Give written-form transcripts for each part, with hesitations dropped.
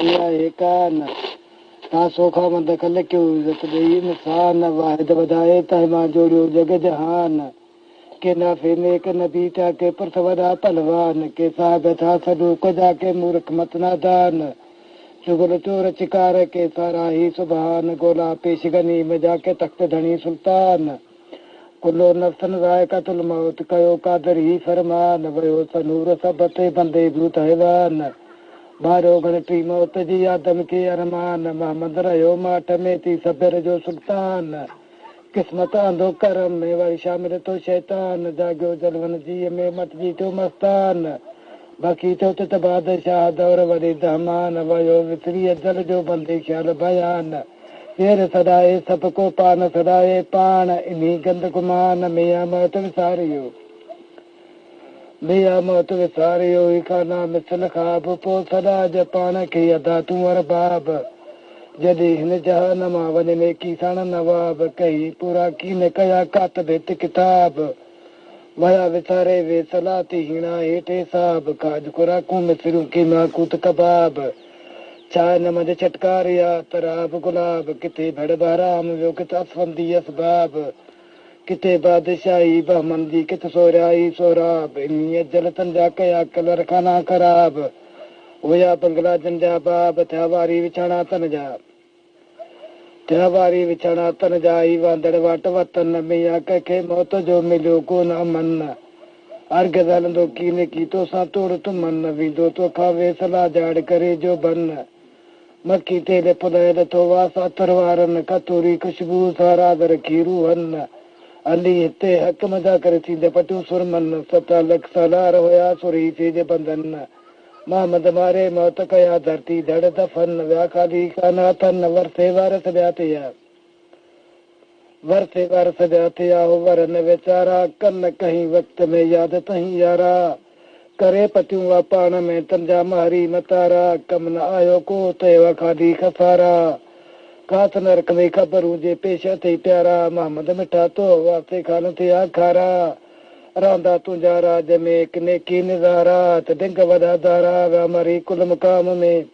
दुनिया एकान ता सोखा मंद कल क्यों इज्जत दई इंसान वाहिद वधाए तह मां जोड़ियो जग जहान के नाफे नेक नबी ता के परथ वदा पलवान के साहब था सदू को जाके मूर्ख मत नादान चुगल चोर चिकार के सारा ही सुभान गोला पेश गनी में जाके तख्त धनी सुल्तान कुल्लो नफ्सन जायकातुल मौत कयो कादर ही फरमान वयो सनूर सब ते बंदे भूत हैवान बारो घंटी मौत जी आदम के अरमान मोहम्मद रहो माठ में थी सबर जो सुल्तान किस्मत आंधो करम में वरी शामिल तो शैतान जागो जलवन जी में मत जी तो मस्तान बाकी तो त बादशाह दौर वरी दहमान वयो विसरी जल जो बंदे ख्याल बयान फेर सदाए सबको पान सदाए पान इन्हीं गंद गुमान मिया मौत विसारियो खाना मिसल खाब पो सदा ज पान खे अदा तूं अरबाब जॾहिं हिन जहानमा वञ की साण नवाब कई पूरा कीन कया कात भित किताब वया विसारे वे सलाती हीणा हेठे साब काज खुराकूं मिसरूं की माकूत कबाब चाय नमज चटकारिया तराब गुलाब किथे भड़ बहराम वियो किथे असफंदी असबाब किथे बादशाही बहमंदी किथे सोराई सोराब इन्हीं जलतन जा कया कलर खाना खराब हुया बंगला जंजा बाब थियावारी विछाणा तन जा ही वांदड़ वाट वतन मिया कंहिंखे मौत जो मिलियो कोन अमन अर्घ हलंदो कीन की तोसां तोड़ तुमन वेंदो तोखां वे सलाह जाड़ करे जो बन मक्खी तेल पुलायल थो वास अथर वारनि कतूरी ख़ुशबू साराद रखी रूहन अली हिते हक मजा करे थींदे पटियूं सुरमन 7 लख सालार हुया सुरी जे बंधन मोहम्मद मारे मौत कया धरती धड़ दफन विया खाली खाना थन वरसे वारस ॿिया थिया हो वरन वीचारा कन कहीं वक्त में याद तहीं यारा करे पतियूं वा पाण में तंजा मारी मतारा कम न आयो को ते खादी खसारा काथ नरक में ख़बरूं जे पेश अथई प्यारा मोहम्मद मिठा तो वास्ते खान थिया खारा रांदा तुंहिंजा राज में किने की निज़ारा त ढिंग वॾा दारा विया मरी कुल मुक़ाम में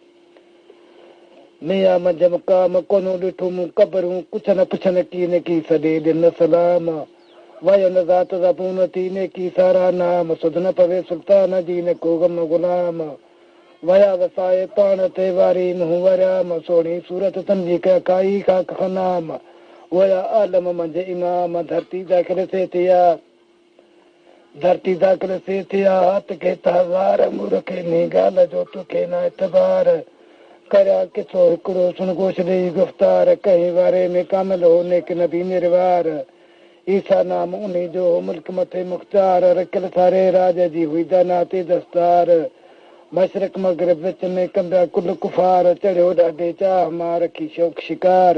मिया मंझ मुक़ाम कोन्हो ॾिठो मूं क़बरूं कुछ न पुछन की ने की सॾे ॾिन सलाम वयो न ज़ात ज़बून थी ने की सारा नाम सुध न पवे सुल्तान जी न को गम गुलाम वया वसाए पाण ते वारी मुंहुं वरियाम सोणी सूरत तंजी काई खाक खनाम वया आलम मंझ इमाम धरती दाख़िल से थिया हथ के तहवार मूर्खे नी ॻाल्हि जो तोखे न एतबार करया किथो हिकिड़ो सुन गोश ॾेई गुफ़्तार कहीं वारे में कामिल हो नेक नबी निर्वार ईसा नाम उन्हीं जो मुल्क मथे मुख्तार रखियल सारे राज जी हुई दानाते दस्तार मशरक मगरब विच में कंदा कुल कुफार चढ़ियो ॾाढे चाह मां रखी शौक़ शिकार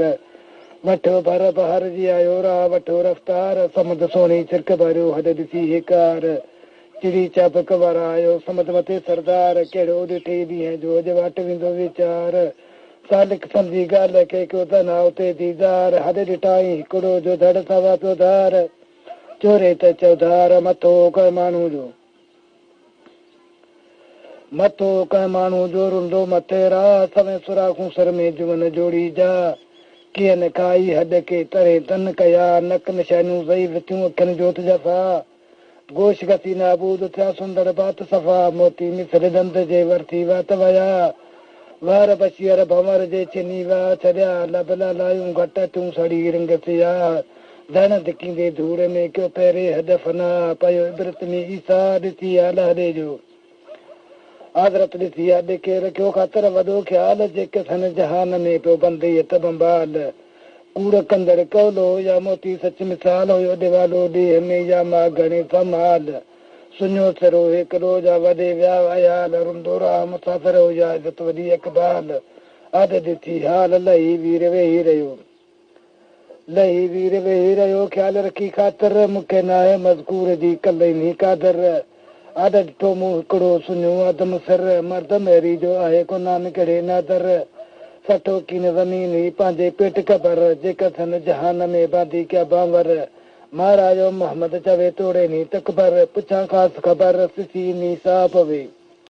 वठो भर बहर जी आयो राह वठो रफ़्तार समुंड सोणी छिरक भरियो हद ॾिसी हिकार चिड़ी चाबक वारा आयो समुंड मथे सरदार कहिड़ो ॾिठे ॾींहं जो अॼु वाट वेंदो वीचार सालिक सम्झी ॻाल्हि के कयो तना उते दीदार हद ॾिठाई हिकिड़ो जो धड़ सवा पियो धार चोरे त चौधार मथो कंहिं माण्हू जो रुंडो मथे राह सवें सुराखूं सर में जुवन जोड़ी जा कीअं न खाई हॾ के तरे तन कया नक निशानियूं वई विथियूं अखियुनि जोत जफ़ा गोश गसी नाबूद थिया सुंदर बात सफ़ा मोती मिसल दंद जे वरती वात वया वार बशीर भंवर जे चिनी वा छॾिया लब लायूं घट तूं सड़ी रंग थिया धण धिकींदे धूड़ में कयो पहिरे हद फना पयो इबरत में ईसा ॾिसी हाल हॾे जो आदरत ॾिसी अॼु के रखियो ख़ातिर वॾो ख़्याल जेके सन जहान में पियो बंदे त बंबाल कूड़ कंदड़ कौलो या मोती सच मिसाल हुयो दिवालो ॾींहं में या मां घणे संभाल सुञो सरो हिकिड़ो जा वॾे विया अयाल रुंदो राह मुसाफ़िर हुया इज़त वॾी इक़बाल अॾ ॾिठी हाल लही वीर वेही रहियो ख़्याल रखी ख़ातिर मूंखे न आहे मज़कूर जी कल नी कादर अॾ ॾिठो मूं हिकिड़ो सुञो अदम सर मर्द मेरी जो आहे को नाम कहिड़े नादर सठो कीन ज़मीन ही पंहिंजे पेट ख़बर जेका सन जहान में बांधी कया बांवर महाराजो मोहम्मद चवे तोड़े नी तकबर पुछां ख़ासि ख़बर सिसी नी सा पवे